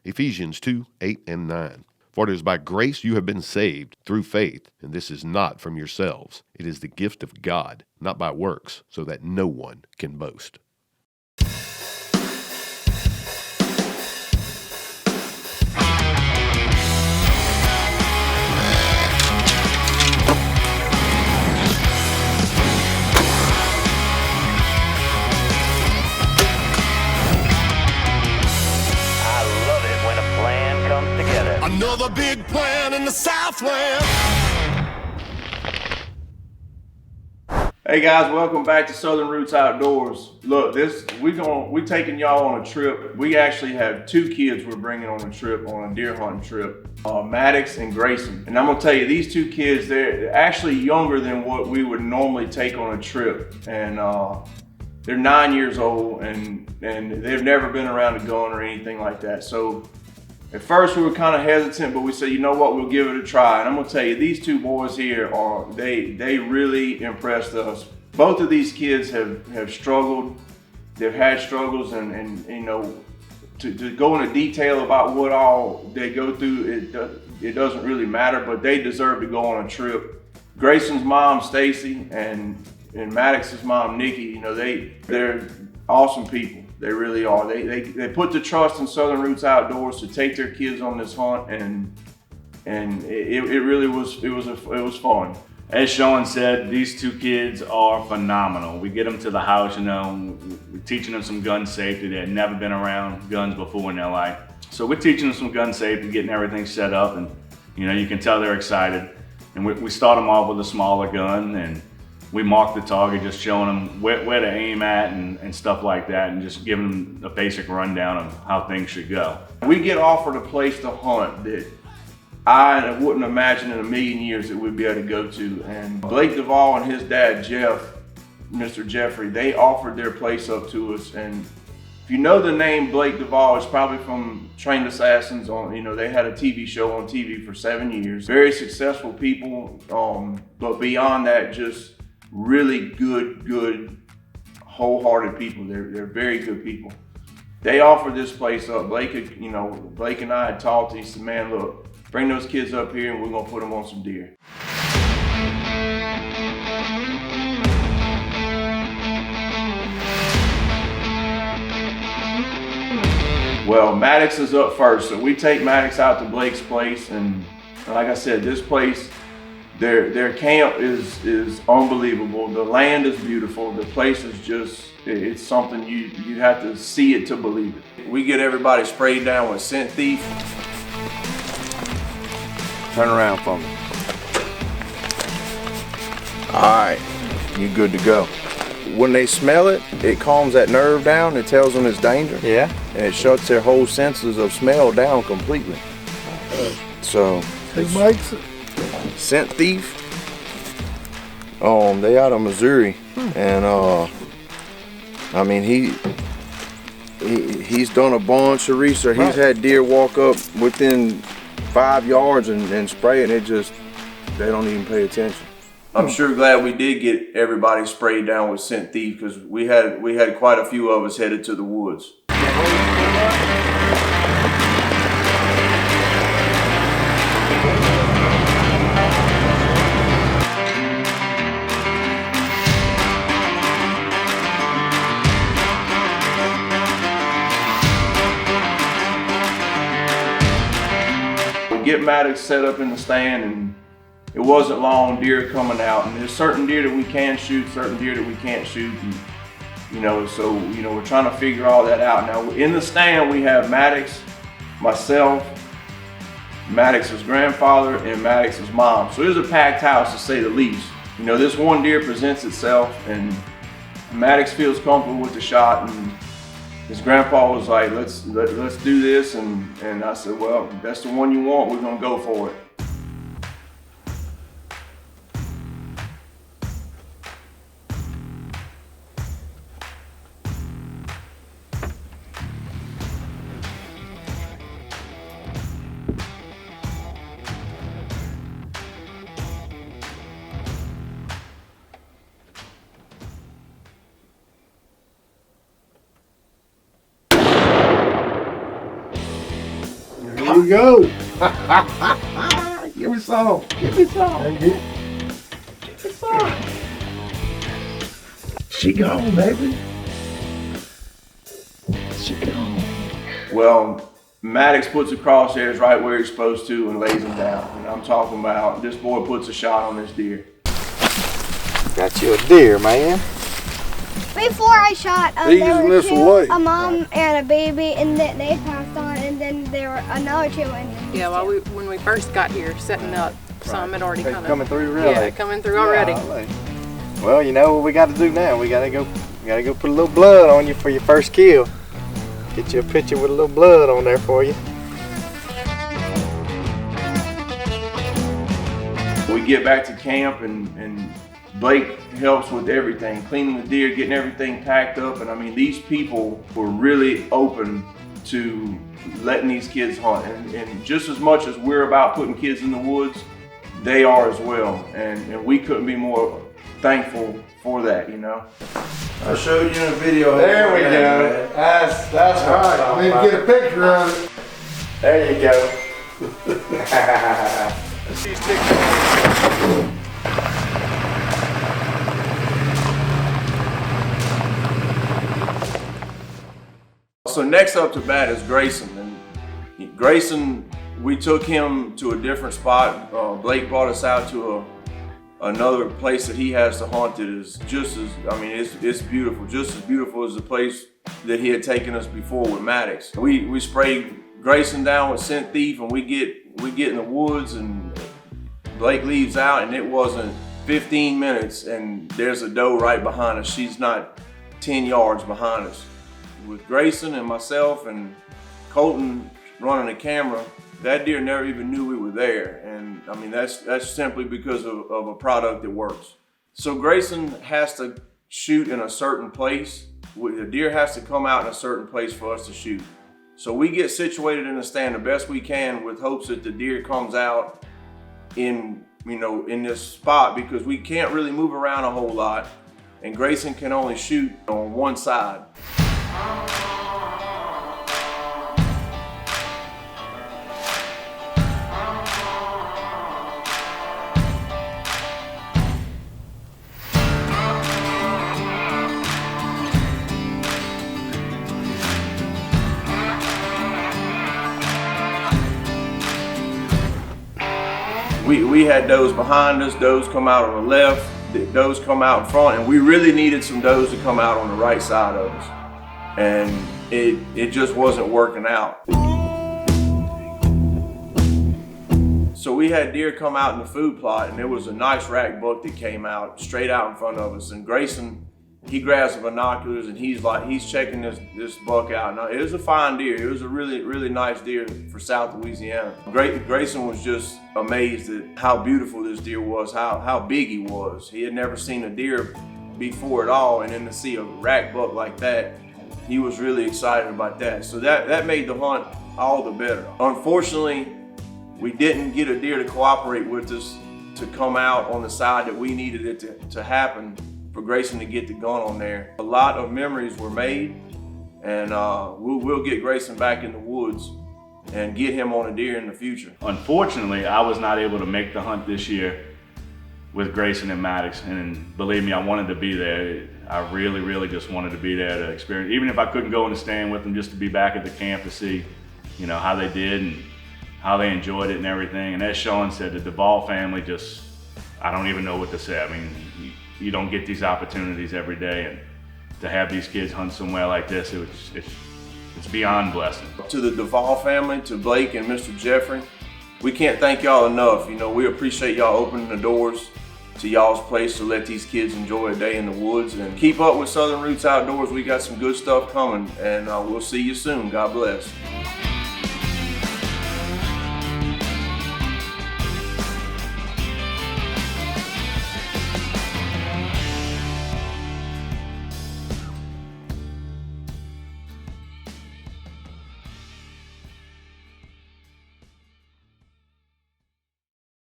Ephesians 2:8-9. For it is by grace you have been saved through faith, and this is not from yourselves. It is the gift of God, not by works, so that no one can boast. Another big plan in the Southland. Hey guys, welcome back to Southern Roots Outdoors. Look, we taking y'all on a trip. We actually have two kids we're bringing on a trip, on a deer hunting trip, Maddox and Greyson. And I'm gonna tell you, these two kids, they're actually younger than what we would normally take on a trip. And they're 9 years old, and they've never been around a gun or anything like that. So at first we were kind of hesitant, but we said, you know what, we'll give it a try. And I'm gonna tell you, these two boys here they really impressed us. Both of these kids have struggled. They've had struggles, and you know, to go into detail about what all they go through, it doesn't really matter, but they deserve to go on a trip. Grayson's mom, Stacy, and Maddox's mom, Nikki, you know, they're awesome people. They really are. They put the trust in Southern Roots Outdoors to take their kids on this hunt, and it really was fun. As Sean said, these two kids are phenomenal. We get them to the house, you know, we're teaching them some gun safety. They had never been around guns before in their life. So we're teaching them some gun safety, getting everything set up, and you know, you can tell they're excited. And we start them off with a smaller gun, and we mark the target, just showing them where to aim at and stuff like that, and just giving them a basic rundown of how things should go. We get offered a place to hunt that I wouldn't imagine in a million years that we'd be able to go to. And Blake Devalls and his dad, Jeff, Mr. Jeffrey, they offered their place up to us. And if you know the name Blake Devalls, it's probably from Trained Assassins. You know, they had a TV show on TV for 7 years. Very successful people, but beyond that, just really good, wholehearted people. They're very good people. They offered this place up. Blake and I had talked, and he said, man, look, bring those kids up here and we're gonna put them on some deer. Well, Maddox is up first, so we take Maddox out to Blake's place, and like I said, this place, their camp is unbelievable. The land is beautiful. The place is just, it's something you have to see it to believe it. We get everybody sprayed down with Scent Thief. Turn around for me. All right, you good to go. When they smell it, it calms that nerve down. It tells them it's danger. Yeah. And it shuts their whole senses of smell down completely. So. Who makes it? Scent Thief. They out of Missouri, and I mean he's done a bunch of research. Right. He's had deer walk up within 5 yards and spray it. They don't even pay attention. I'm sure glad we did get everybody sprayed down with Scent Thief, because we had quite a few of us headed to the woods. Get Maddox set up in the stand, and it wasn't long, deer coming out, and there's certain deer that we can shoot, certain deer that we can't shoot, and you know, so you know, we're trying to figure all that out. Now in the stand we have Maddox, myself, Maddox's grandfather, and Maddox's mom. So it was a packed house, to say the least. You know, this one deer presents itself, and Maddox feels comfortable with the shot, and his grandpa was like, let's do this, and I said, well, if that's the one you want, we're gonna go for it. Here you go. Give me some. Give me some. Thank you. Give me some. She gone, baby. She gone. Well, Maddox puts the crosshairs right where he's supposed to and lays them down. And I'm talking about this boy puts a shot on this deer. Got you a deer, man. Before I shot, These there were this two, away. a mom and a baby, and then they passed on, and then there were another two. And Yeah, well, when we first got here, setting up, some had already They kind of coming through really. Yeah, coming through already. Golly. Well, you know what we got to do now. We gotta go put a little blood on you for your first kill. Get you a picture with a little blood on there for you. We get back to camp and Blake helps with everything, cleaning the deer, getting everything packed up. And I mean, these people were really open to letting these kids hunt. And just as much as we're about putting kids in the woods, they are as well. And we couldn't be more thankful for that, you know. I showed you in a video. There we go. That's right. We need to get a picture of it. There you go. So next up to bat is Greyson. And Greyson, we took him to a different spot. Blake brought us out to another place that he has to hunt that is just as, I mean, it's beautiful, just as beautiful as the place that he had taken us before with Maddox. We sprayed Greyson down with scent thief, and we get in the woods, and Blake leaves out, and it wasn't 15 minutes and there's a doe right behind us. She's not 10 yards behind us. With Greyson and myself and Colton running the camera, that deer never even knew we were there. And I mean, that's simply because of a product that works. So Greyson has to shoot in a certain place. The deer has to come out in a certain place for us to shoot. So we get situated in the stand the best we can with hopes that the deer comes out in this spot, because we can't really move around a whole lot, and Greyson can only shoot on one side. We had does behind us, does come out on the left, does come out in front, and we really needed some does to come out on the right side of us. And it just wasn't working out. So we had deer come out in the food plot, and there was a nice rack buck that came out straight out in front of us. And Greyson, he grabs the binoculars and he's checking this buck out. Now, it was a fine deer. It was a really, really nice deer for South Louisiana. Greyson was just amazed at how beautiful this deer was, how big he was. He had never seen a deer before at all, and then to see a rack buck like that, he was really excited about that. So that made the hunt all the better. Unfortunately, we didn't get a deer to cooperate with us to come out on the side that we needed it to happen for Greyson to get the gun on there. A lot of memories were made, and we'll get Greyson back in the woods and get him on a deer in the future. Unfortunately, I was not able to make the hunt this year with Greyson and Maddox, and believe me, I wanted to be there. I really, really just wanted to be there to experience, even if I couldn't go in the stand with them, just to be back at the camp to see, how they did and how they enjoyed it and everything. And as Sean said, the Devalls family just, I don't even know what to say. I mean, you don't get these opportunities every day, and to have these kids hunt somewhere like this, it's beyond blessing. To the Devalls family, to Blake and Mr. Jeffrey, we can't thank y'all enough. We appreciate y'all opening the doors to y'all's place to let these kids enjoy a day in the woods. And keep up with Southern Roots Outdoors. We got some good stuff coming, and we'll see you soon. God bless.